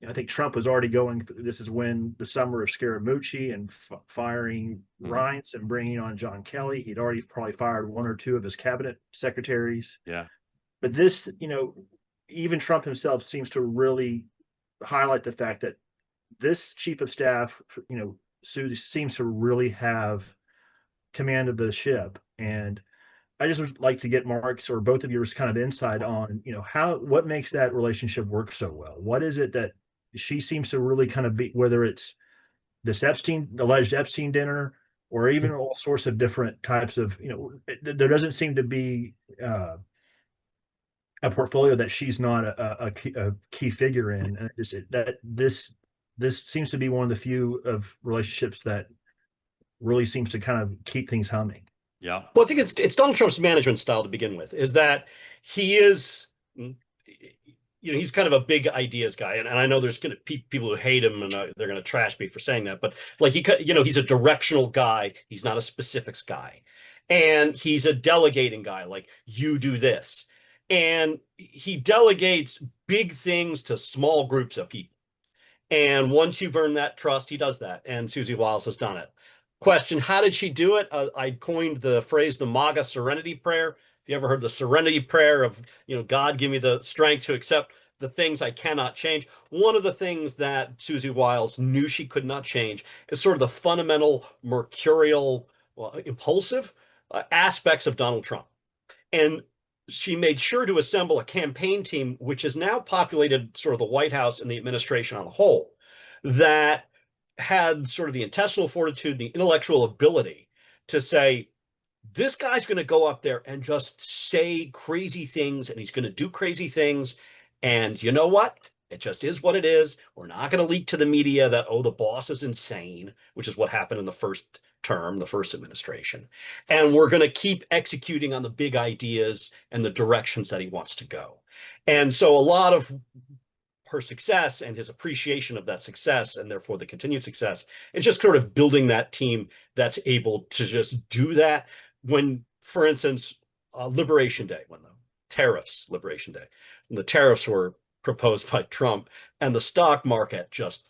I think Trump was already going through, this is when the summer of Scaramucci and firing Reince and bringing on John Kelly. He'd already probably fired one or two of his cabinet secretaries. Yeah. But this, even Trump himself seems to really highlight the fact that this chief of staff, Susie, seems to really have command of the ship. And I just would like to get Mark's or both of yours kind of insight on, what makes that relationship work so well? What is it that she seems to really kind of be, whether it's this alleged Epstein dinner, or even all sorts of different types of, there doesn't seem to be a portfolio that she's not a key figure in. And this seems to be one of the few of relationships that really seems to kind of keep things humming. Yeah. Well, I think it's Donald Trump's management style to begin with, is that he is, he's kind of a big ideas guy. And I know there's going to be people who hate him and they're going to trash me for saying that, but like, he's a directional guy. He's not a specifics guy. And he's a delegating guy. Like, you do this. And he delegates big things to small groups of people. And once you've earned that trust, he does that. And Susie Wiles has done it. Question, how did she do it? I coined the phrase, the MAGA serenity prayer. If you ever heard the serenity prayer of, God, give me the strength to accept the things I cannot change. One of the things that Susie Wiles knew she could not change is sort of the fundamental mercurial, impulsive aspects of Donald Trump. And she made sure to assemble a campaign team, which has now populated sort of the White House and the administration on the whole, that had sort of the intestinal fortitude, the intellectual ability to say, this guy's going to go up there and just say crazy things, and he's going to do crazy things. And you know what? It just is what it is. We're not going to leak to the media that, the boss is insane, which is what happened in the first term, the first administration. And we're going to keep executing on the big ideas and the directions that he wants to go. And so a lot of her success and his appreciation of that success, and therefore the continued success, is just sort of building that team that's able to just do that. When, for instance, Liberation Day, when the tariffs, Liberation Day, when the tariffs were proposed by Trump and the stock market just,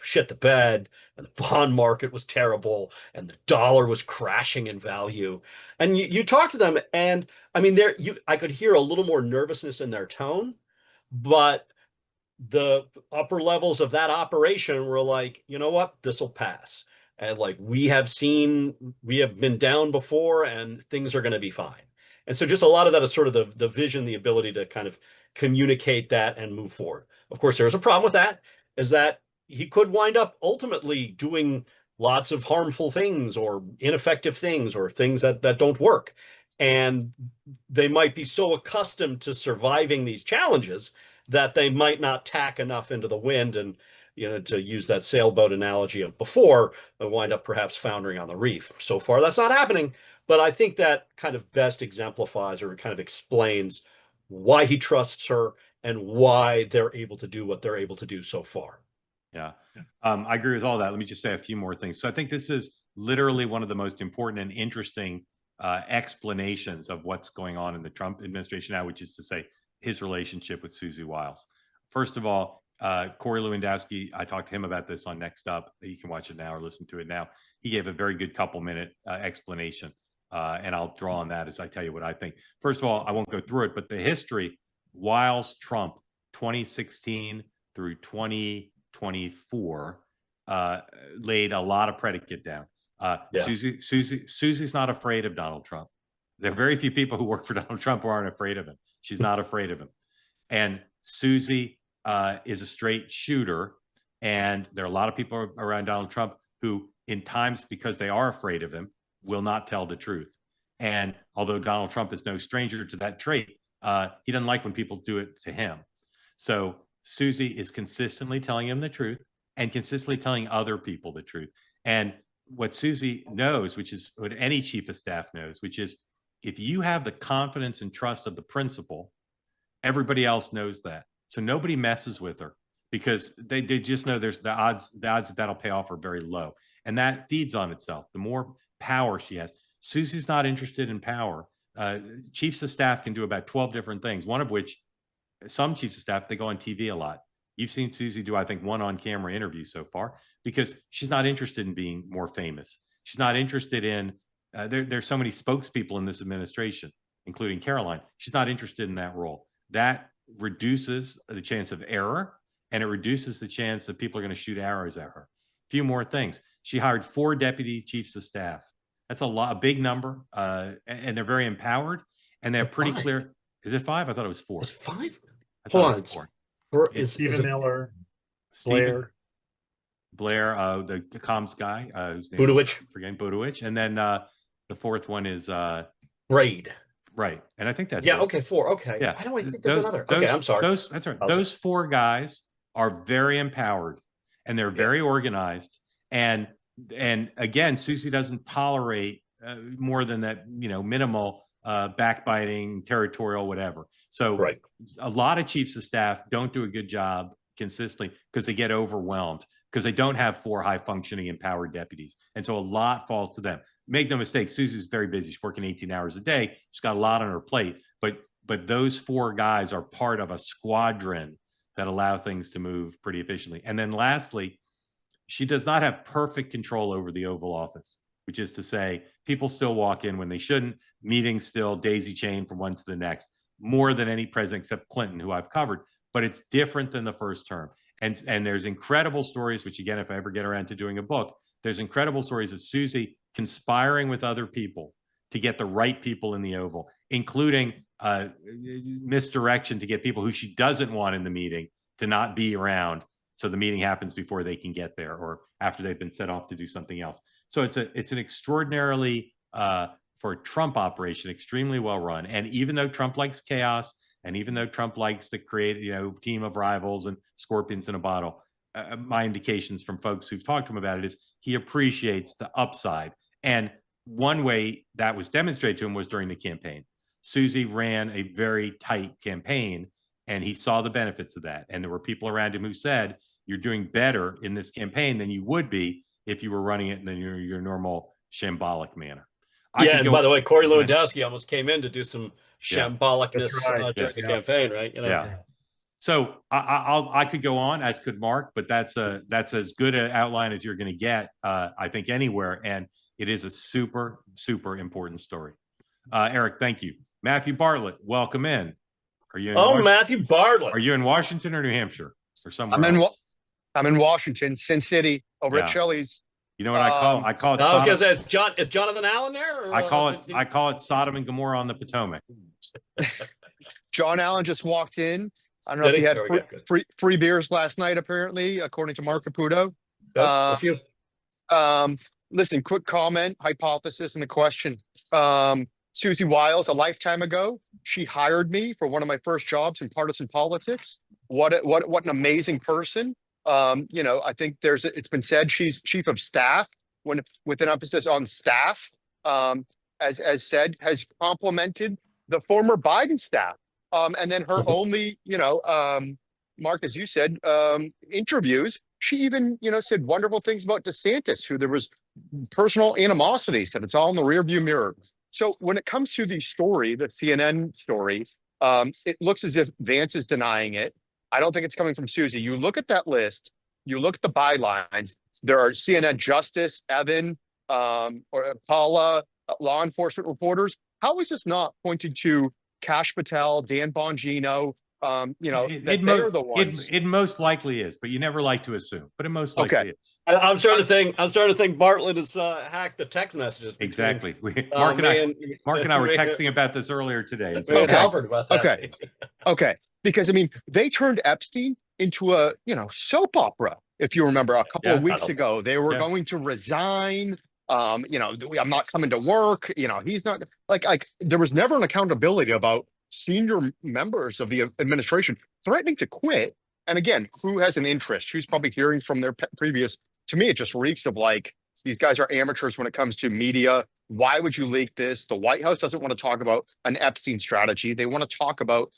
shit the bed, and the bond market was terrible, and the dollar was crashing in value. And you talk to them, and I mean, I could hear a little more nervousness in their tone, but the upper levels of that operation were like, you know what, this will pass. And like, we have been down before, and things are going to be fine. And so just a lot of that is sort of the vision, the ability to kind of communicate that and move forward. Of course, there is a problem with that, is that he could wind up ultimately doing lots of harmful things or ineffective things or things that don't work. And they might be so accustomed to surviving these challenges that they might not tack enough into the wind and, to use that sailboat analogy of before, wind up perhaps foundering on the reef. So far, that's not happening. But I think that kind of best exemplifies or kind of explains why he trusts her and why they're able to do what they're able to do so far. Yeah, I agree with all that. Let me just say a few more things. So I think this is literally one of the most important and interesting explanations of what's going on in the Trump administration now, which is to say his relationship with Susie Wiles. First of all, Corey Lewandowski, I talked to him about this on Next Up. You can watch it now or listen to it now. He gave a very good couple-minute explanation, and I'll draw on that as I tell you what I think. First of all, I won't go through it, but the history, Wiles-Trump, 2016 through 2024, laid a lot of predicate down. Susie's not afraid of Donald Trump. There are very few people who work for Donald Trump who aren't afraid of him. She's not afraid of him. And Susie is a straight shooter. And there are a lot of people around Donald Trump who, in times because they are afraid of him, will not tell the truth. And although Donald Trump is no stranger to that trait, he doesn't like when people do it to him. So Susie is consistently telling him the truth and consistently telling other people the truth. And what Susie knows, which is what any chief of staff knows, which is if you have the confidence and trust of the principal, everybody else knows that. So nobody messes with her because they just know there's the odds that that'll pay off are very low. And that feeds on itself. The more power she has. Susie's not interested in power. Chiefs of staff can do about 12 different things, one of which some chiefs of staff, they go on TV a lot. You've seen Susie do, I think, one on-camera interview so far because she's not interested in being more famous. She's not interested in, there's so many spokespeople in this administration, including Caroline. She's not interested in that role. That reduces the chance of error, and it reduces the chance that people are going to shoot arrows at her. A few more things. She hired 4 deputy chiefs of staff. That's a big number, and they're very empowered, and they're pretty clear. Is it 5? I thought it was 4. Is it 5? Hold on. Stephen Miller, Blair, the comms guy, whose name Budowich. Forgetting Budowich, and then the 4th one is Braid. Right, and I think that's yeah. it. Okay, 4. Okay. Yeah, I don't think there's another. Okay, I'm sorry. That's right. Those 4 guys are very empowered, and they're very organized. And again, Susie doesn't tolerate more than that, minimal backbiting, territorial, whatever. So a lot of chiefs of staff don't do a good job consistently because they get overwhelmed because they don't have 4 high functioning empowered deputies. And so a lot falls to them. Make no mistake, Susie's very busy. She's working 18 hours a day. She's got a lot on her plate, but but those 4 guys are part of a squadron that allow things to move pretty efficiently. And then lastly, she does not have perfect control over the Oval Office, which is to say people still walk in when they shouldn't, meetings still daisy chain from one to the next, more than any president except Clinton, who I've covered, but it's different than the first term. And there's incredible stories, which again, if I ever get around to doing a book, there's incredible stories of Susie conspiring with other people to get the right people in the Oval, including misdirection to get people who she doesn't want in the meeting to not be around. So the meeting happens before they can get there or after they've been set off to do something else. So it's an extraordinarily, for a Trump operation, extremely well run. And even though Trump likes chaos, and even though Trump likes to create, team of rivals and scorpions in a bottle, my indications from folks who've talked to him about it is he appreciates the upside. And one way that was demonstrated to him was during the campaign. Susie ran a very tight campaign, and he saw the benefits of that. And there were people around him who said, you're doing better in this campaign than you would be if you were running it in your normal shambolic manner. Yeah, and by the way, Corey Lewandowski almost came in to do some shambolicness during the campaign, right? Yeah. So I could go on, as could Mark, but that's as good an outline as you're going to get, I think, anywhere. And it is a super, super important story. Eric, thank you. Matthew Bartlett, welcome in. Are you in Matthew Bartlett. Are you in Washington or New Hampshire or somewhere else? I'm in Washington, Sin City, over at Chili's. You know what I call it? I call it. I was going to say, is Jonathan Allen there? Or, I call it Sodom and Gomorrah on the Potomac. John Allen just walked in. I don't know if he had free beers last night, apparently, according to Marc Caputo. A few. Listen, quick comment, hypothesis, and the question. Susie Wiles, a lifetime ago, she hired me for one of my first jobs in partisan politics. What an amazing person. I think it's been said she's chief of staff with an emphasis on staff, as said, has complemented the former Biden staff. And then her only, Mark, as you said, interviews, she even, said wonderful things about DeSantis, who there was personal animosity, said it's all in the rearview mirror. So when it comes to the story, the CNN story, it looks as if Vance is denying it. I don't think it's coming from Susie. You look at that list, you look at the bylines, there are CNN Justice, Evan, or Paula, law enforcement reporters. How is this not pointing to Kash Patel, Dan Bongino? They're the ones. It most likely is, but you never like to assume. But it most likely is. I'm starting to think Bartlett has hacked the text messages. Exactly. Mark and I were texting about this earlier today. Okay. Because they turned Epstein into a soap opera. If you remember, a couple of weeks ago, they were going to resign. I'm not coming to work. He's not like there was never an accountability about senior members of the administration threatening to quit. And again, who has an interest? Who's probably hearing from their previous? To me, it just reeks of these guys are amateurs when it comes to media. Why would you leak this? The White House doesn't want to talk about an Epstein strategy. They want to talk about,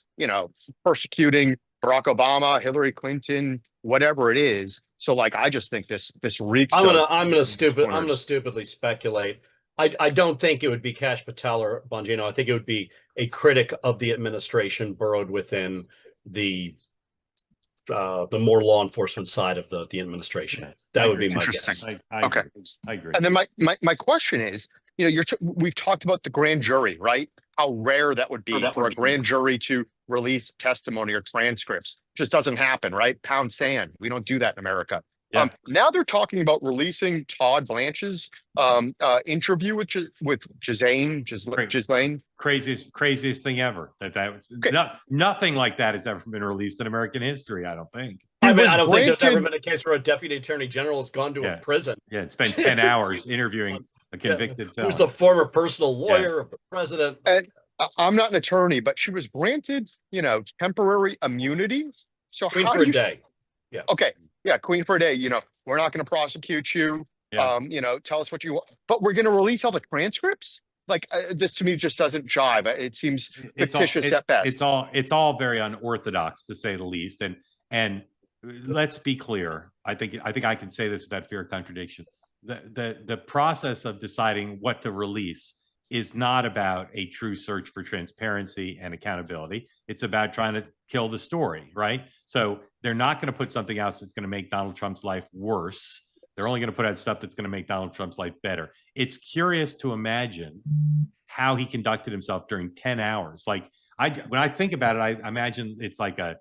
persecuting Barack Obama, Hillary Clinton, whatever it is. So I just think this reeks. I'm gonna stupidly speculate. I don't think it would be Kash Patel or Bongino. I think it would be a critic of the administration burrowed within the more law enforcement side of the administration. That would be my guess. Okay, I agree. And then my question is, we've talked about the grand jury, right? How rare that would be for a grand jury to release testimony or transcripts. Just doesn't happen, right? Pound sand. We don't do that in America. Yeah. Now they're talking about releasing Todd Blanche's interview with Ghislaine. Craziest thing ever. That was nothing like that has ever been released in American history. I don't think. I don't think there's ever been a case where a deputy attorney general has gone to a prison. Yeah, it's been 10 hours interviewing a convicted felon. Who's the former personal lawyer of the president? And I'm not an attorney, but she was granted, temporary immunity. So Queen for a day. Yeah. Okay. Yeah, queen for a day. We're not going to prosecute you. Yeah. Tell us what you want, but we're going to release all the transcripts. This to me just doesn't jive. It seems fictitious at best. It's all very unorthodox, to say the least. And let's be clear. I think I can say this without fear of contradiction. The process of deciding what to release is not about a true search for transparency and accountability. It's about trying to kill the story, right? So they're not going to put something else that's going to make Donald Trump's life worse. They're only going to put out stuff that's going to make Donald Trump's life better. It's curious to imagine how he conducted himself during 10 hours. Like when I think about it, I imagine it's like a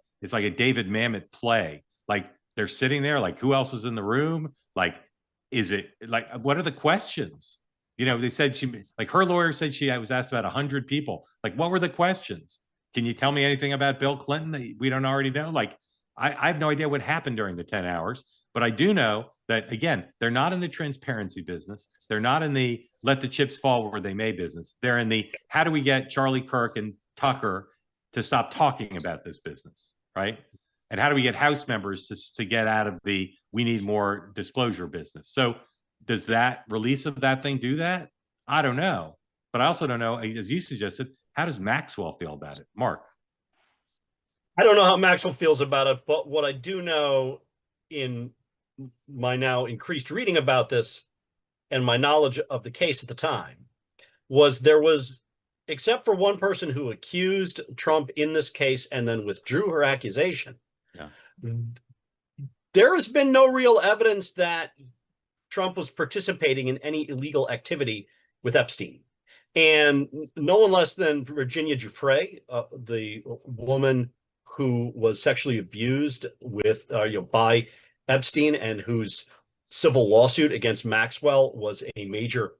David Mamet play. Like they're sitting there, like who else is in the room? Like, is it like, what are the questions? You know, they said her lawyer said she was asked about 100 people. Like, what were the questions? Can you tell me anything about Bill Clinton that we don't already know? Like, I have no idea what happened during the 10 hours, but I do know that, again, they're not in the transparency business. They're not in the let the chips fall where they may business. They're in the how do we get Charlie Kirk and Tucker to stop talking about this business, right? And how do we get House members to get out of the we need more disclosure business? So does that release of that thing do that? I don't know. But I also don't know, as you suggested, how does Maxwell feel about it? Mark? I don't know how Maxwell feels about it, but what I do know in my now increased reading about this and my knowledge of the case at the time was there was, except for one person who accused Trump in this case and then withdrew her accusation, there has been no real evidence that Trump was participating in any illegal activity with Epstein. And no one less than Virginia Giuffre, the woman who was sexually abused with by Epstein and whose civil lawsuit against Maxwell was a major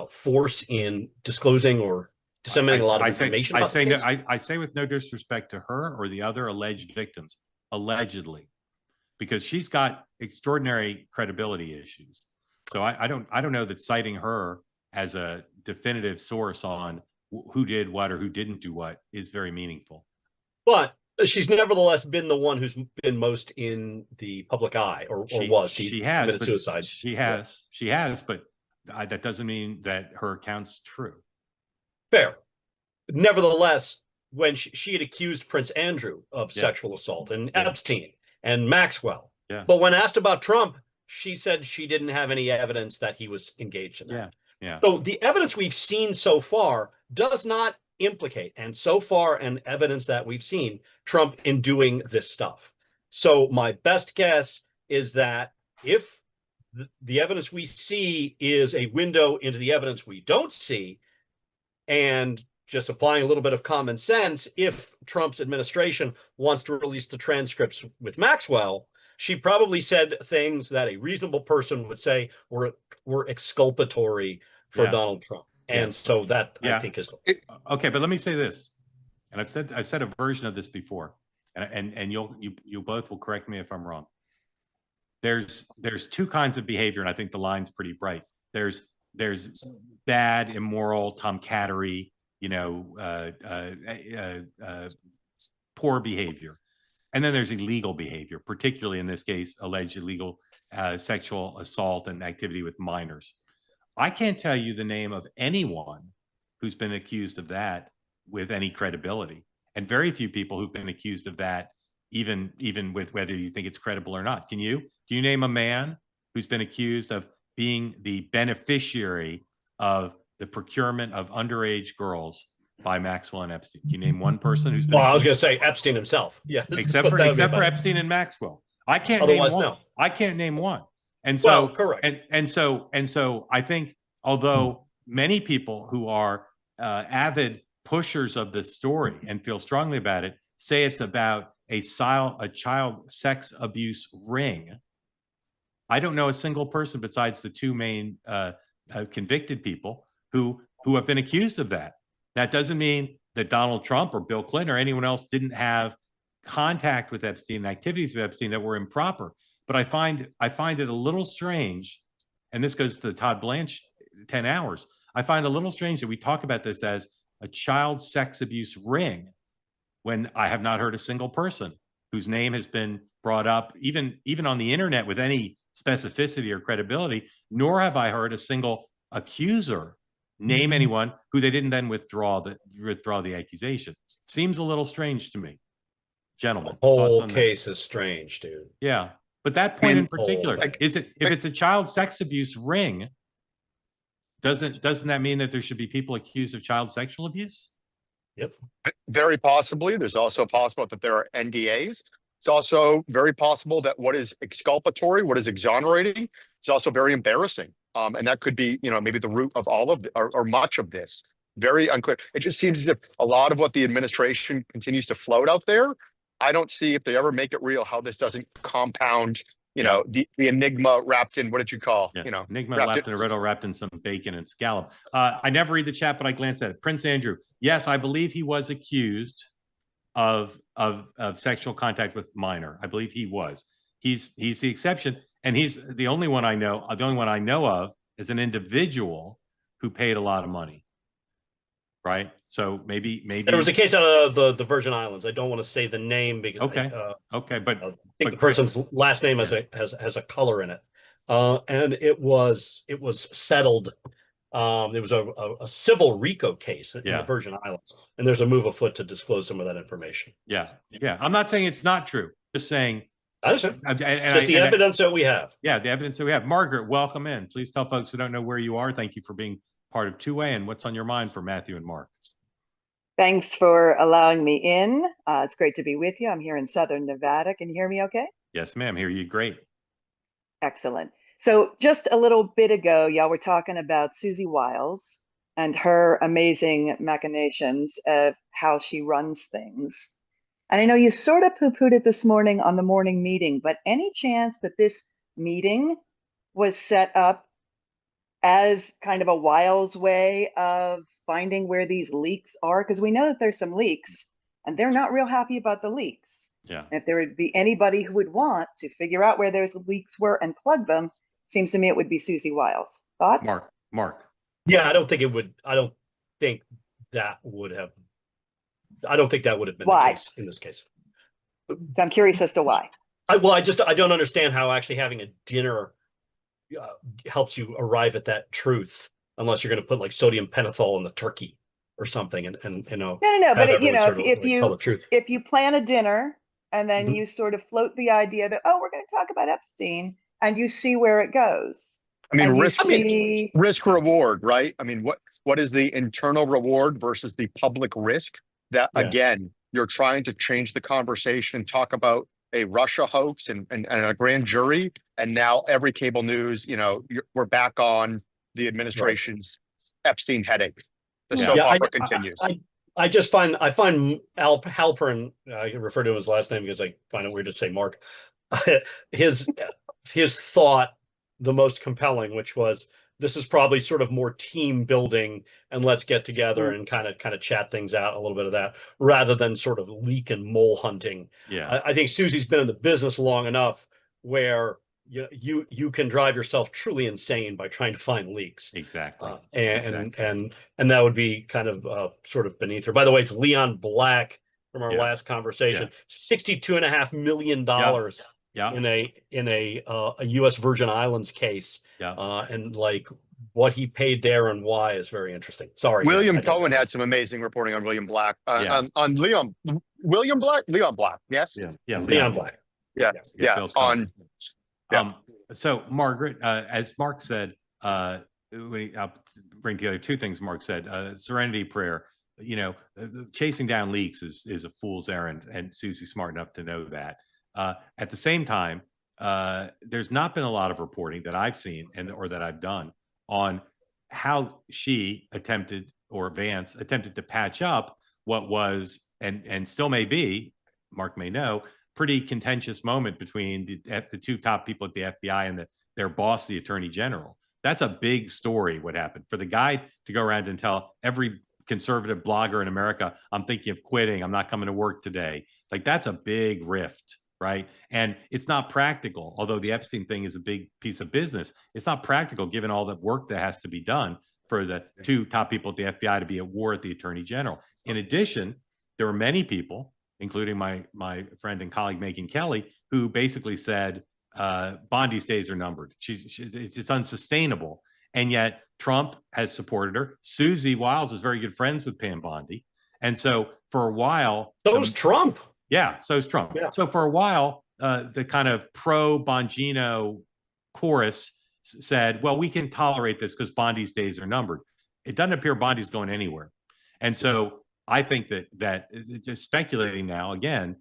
force in disclosing or disseminating a lot of information. I say with no disrespect to her or the other alleged victims, allegedly, because she's got extraordinary credibility issues. So I don't know that citing her as a definitive source on who did what or who didn't do what is very meaningful. But she's nevertheless been the one who's been most in the public eye, or was. She has committed suicide. She has, but that doesn't mean that her account's true. Fair. Nevertheless, when she had accused Prince Andrew of sexual assault and Epstein and Maxwell, but when asked about Trump, she said she didn't have any evidence that he was engaged in that. So the evidence we've seen so far does not implicate, and so far, and evidence that we've seen, Trump in doing this stuff. So my best guess is that if the evidence we see is a window into the evidence we don't see, and just applying a little bit of common sense, if Trump's administration wants to release the transcripts with Maxwell, she probably said things that a reasonable person would say were exculpatory for Donald Trump. And so that I think is okay. But let me say this, and I've said a version of this before, and you both will correct me if I'm wrong. There's two kinds of behavior, and I think the line's pretty bright. There's bad, immoral, tomcattery, poor behavior, and then there's illegal behavior, particularly in this case, alleged illegal sexual assault and activity with minors. I can't tell you the name of anyone who's been accused of that with any credibility, and very few people who've been accused of that, even with whether you think it's credible or not. Can you name a man who's been accused of being the beneficiary of the procurement of underage girls by Maxwell and Epstein? Can you name one person who's been? Well, I was going to say Epstein himself. Yes, except for Epstein and Maxwell. I can't Otherwise, name one. no. I can't name one. And so, correct. And so, I think although many people who are avid pushers of this story and feel strongly about it say it's about a child sex abuse ring, I don't know a single person besides the two main convicted people who have been accused of that. That doesn't mean that Donald Trump or Bill Clinton or anyone else didn't have contact with Epstein and activities of Epstein that were improper. But I find it a little strange, and this goes to the Todd Blanche 10 hours. I find it a little strange that we talk about this as a child sex abuse ring when I have not heard a single person whose name has been brought up, even on the internet, with any specificity or credibility, nor have I heard a single accuser name anyone who they didn't then withdraw the accusation. Seems a little strange to me. Gentlemen, the whole case is strange, dude. Yeah. But that point in particular, is it if it's a child sex abuse ring, doesn't that mean that there should be people accused of child sexual abuse? Very possibly. There's also possible that there are NDAs. It's also very possible that what is exculpatory, what is exonerating, is also very embarrassing. And that could be, maybe the root of all of or much of this. Very unclear. It just seems as if a lot of what the administration continues to float out there, I don't see if they ever make it real how this doesn't compound, the enigma wrapped in, what did you call, enigma wrapped in a riddle, wrapped in some bacon and scallop. I never read the chat, but I glanced at it. Prince Andrew, yes, I believe he was accused of sexual contact with minor. I believe he was. He's the exception, and he's the only one I know. The only one I know of is an individual who paid a lot of money. Right. So maybe there was a case out of the Virgin Islands. I don't want to say the name because but I think the person's last name has a color in it, and it was settled. There was a civil RICO case in the Virgin Islands, and there's a move afoot to disclose some of that information. Yeah. I'm not saying it's not true. Just saying. I understand. It's just the evidence that we have. Yeah, the evidence that we have. Margaret, welcome in. Please tell folks who don't know where you are. Thank you for being part of Two-Way, and what's on your mind for Matthew and Mark. Thanks for allowing me in. It's great to be with you. I'm here in Southern Nevada. Can you hear me okay? Yes, ma'am. Hear you great. Excellent. So just a little bit ago, y'all were talking about Susie Wiles and her amazing machinations of how she runs things. And I know you sort of poo-pooed it this morning on the morning meeting, but any chance that this meeting was set up as kind of a Wiles way of finding where these leaks are? Because we know that there's some leaks and they're not real happy about the leaks. Yeah. And if there would be anybody who would want to figure out where those leaks were and plug them, seems to me it would be Susie Wiles. Thoughts? Mark. Yeah, I don't think that would have been the case in this case. So I'm curious as to why. I don't understand how actually having a dinner helps you arrive at that truth, unless you're going to put like sodium pentothal in the turkey or something, and No. But if you plan a dinner and then you sort of float the idea that we're going to talk about Epstein, and you see where it goes. I mean, risk reward, right? I mean, what is the internal reward versus the public risk? That again, you're trying to change the conversation, talk about a Russia hoax and a grand jury, and now every cable news, we're back on the administration's Epstein headache. The soap opera continues. I find Halperin, I refer to his last name because I find it weird to say Mark, his thought the most compelling, which was, this is probably sort of more team building, and let's get together and kind of chat things out, a little bit of that, rather than sort of leak and mole hunting. Yeah, I think Susie's been in the business long enough where you can drive yourself truly insane by trying to find leaks. Exactly. And that would be kind of sort of beneath her. By the way, it's Leon Black from our last conversation. $62.5 million. In a U.S. Virgin Islands case, and like what he paid there and why is very interesting. Sorry, William Cohen had some amazing reporting on William Black. On William Black, Leon Black. Yes. Leon Black. So Margaret, as Mark said, I'll bring together two things Mark said. Serenity prayer. Chasing down leaks is a fool's errand, and Susie's smart enough to know that. At the same time, there's not been a lot of reporting that I've seen or that I've done on how she Vance attempted to patch up what was and still may be, Mark may know, pretty contentious moment between the two top people at the FBI and their boss, the Attorney General. That's a big story. What happened for the guy to go around and tell every conservative blogger in America, I'm thinking of quitting, I'm not coming to work today. Like, that's a big rift. Right. And it's not practical, although the Epstein thing is a big piece of business. It's not practical given all the work that has to be done for the two top people at the FBI to be at war at the Attorney General. In addition, there were many people, including my friend and colleague Megyn Kelly, who basically said Bondi's days are numbered. It's unsustainable. And yet Trump has supported her. Susie Wiles is very good friends with Pam Bondi. And so for a while. So was Trump. Yeah, so is Trump. Yeah. So for a while, the kind of pro-Bongino chorus said, well, we can tolerate this because Bondi's days are numbered. It doesn't appear Bondi's going anywhere. And so I think that just speculating now, again,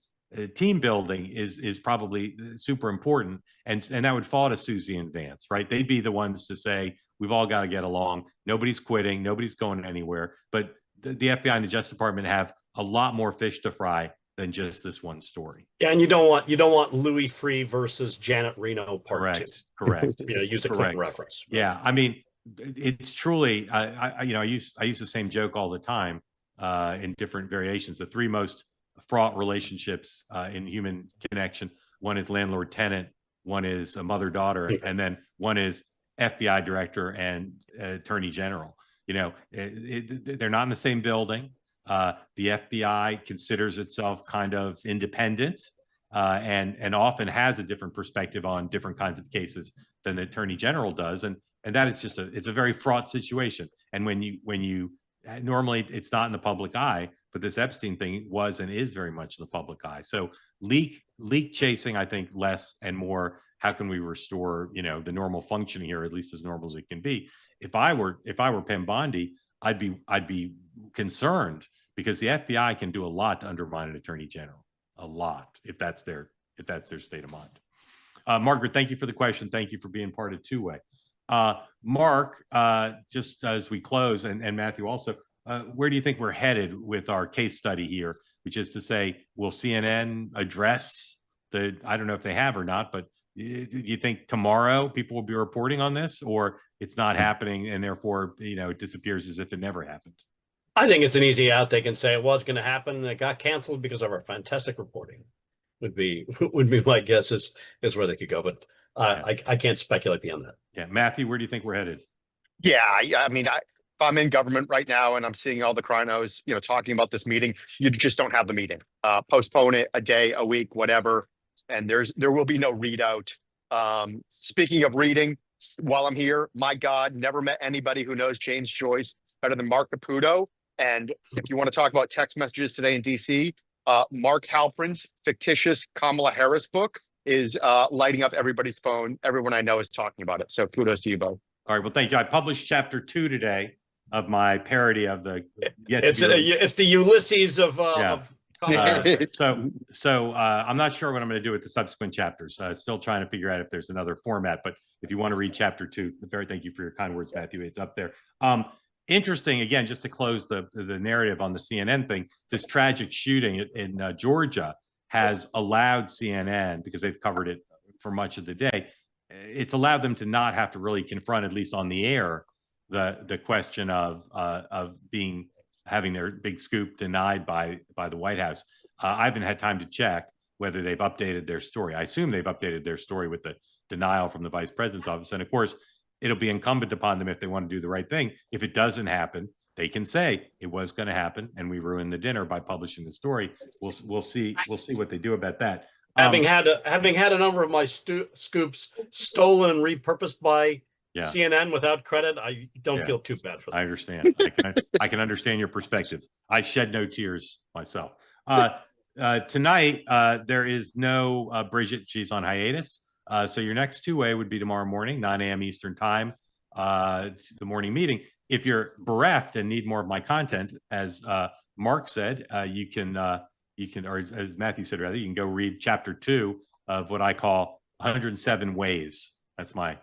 team building is probably super important. And that would fall to Susie and Vance, right? They'd be the ones to say, we've all got to get along. Nobody's quitting. Nobody's going anywhere. But the FBI and the Justice Department have a lot more fish to fry than just this one story. Yeah, and you don't want Louis Freeh versus Janet Reno part 2. Correct. Use a Clinton reference. Yeah, I mean, it's truly, I use the same joke all the time in different variations. The 3 most fraught relationships in human connection: one is landlord-tenant, one is a mother-daughter, and then one is FBI director and attorney general. They're not in the same building. The FBI considers itself kind of independent and often has a different perspective on different kinds of cases than the attorney general does. And that is just it's a very fraught situation. And when you normally it's not in the public eye, but this Epstein thing was and is very much in the public eye. So leak chasing, I think, less and more. How can we restore, the normal functioning here, at least as normal as it can be? If I were Pam Bondi, I'd be concerned, because the FBI can do a lot to undermine an attorney general, a lot, if that's their state of mind. Margaret, thank you for the question. Thank you for being part of Two-Way. Mark, just as we close, and Matthew also, where do you think we're headed with our case study here? Which is to say, will CNN address I don't know if they have or not, but do you think tomorrow people will be reporting on this, or it's not happening and therefore, it disappears as if it never happened? I think it's an easy out. They can say it was going to happen and it got canceled because of our fantastic reporting. Would be my guess is where they could go, but I can't speculate beyond that. Yeah, Matthew, where do you think we're headed? Yeah, I mean, if I'm in government right now and I'm seeing all the crinos, talking about this meeting, you just don't have the meeting. Postpone it a day, a week, whatever, and there will be no readout. Speaking of reading, while I'm here, my God, never met anybody who knows James Joyce better than Marc Caputo. And if you want to talk about text messages today in DC, Mark Halperin's fictitious Kamala Harris book is lighting up everybody's phone. Everyone I know is talking about it. So kudos to you both. All right. Well, thank you. I published chapter 2 today of my parody of the. It's the Ulysses of. So I'm not sure what I'm going to do with the subsequent chapters. Still trying to figure out if there's another format. But if you want to read chapter 2, thank you for your kind words, Matthew. It's up there. Interesting, again, just to close the narrative on the CNN thing, this tragic shooting in Georgia has allowed CNN, because they've covered it for much of the day, it's allowed them to not have to really confront, at least on the air, the question of having their big scoop denied by the White House. I haven't had time to check whether they've updated their story. I assume they've updated their story with the denial from the vice president's office. And of course, it'll be incumbent upon them, if they want to do the right thing. If it doesn't happen, they can say it was going to happen and we ruined the dinner by publishing the story. We'll see what they do about that. Having had a number of my scoops stolen and repurposed by CNN without credit, I don't feel too bad for that. I understand. I can understand your perspective. I shed no tears myself. Tonight, there is no Bridget. She's on hiatus. So your next Two-Way would be tomorrow morning, 9 a.m. Eastern time, the morning meeting. If you're bereft and need more of my content, as Mark said, you can, or as Matthew said, rather, you can go read chapter 2 of what I call 107 Ways. That's my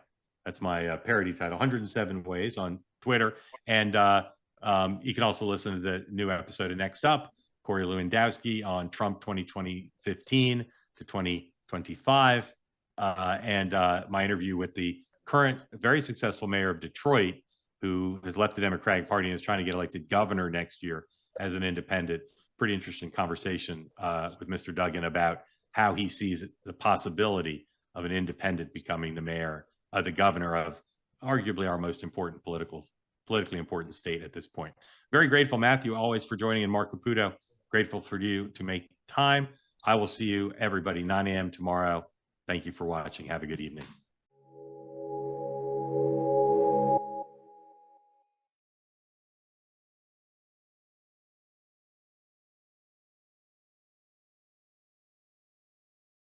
parody title, 107 Ways, on Twitter. And you can also listen to the new episode of Next Up, Corey Lewandowski on Trump 2015 to 2025. And my interview with the current very successful mayor of Detroit, who has left the Democratic Party and is trying to get elected governor next year as an independent. Pretty interesting conversation with Mr. Duggan about how he sees the possibility of an independent becoming the mayor, the governor of arguably our most important politically important state at this point. Very grateful, Matthew, always for joining, and Marc Caputo, grateful for you to make time. I will see you, everybody, 9 a.m. tomorrow. Thank you for watching. Have a good evening.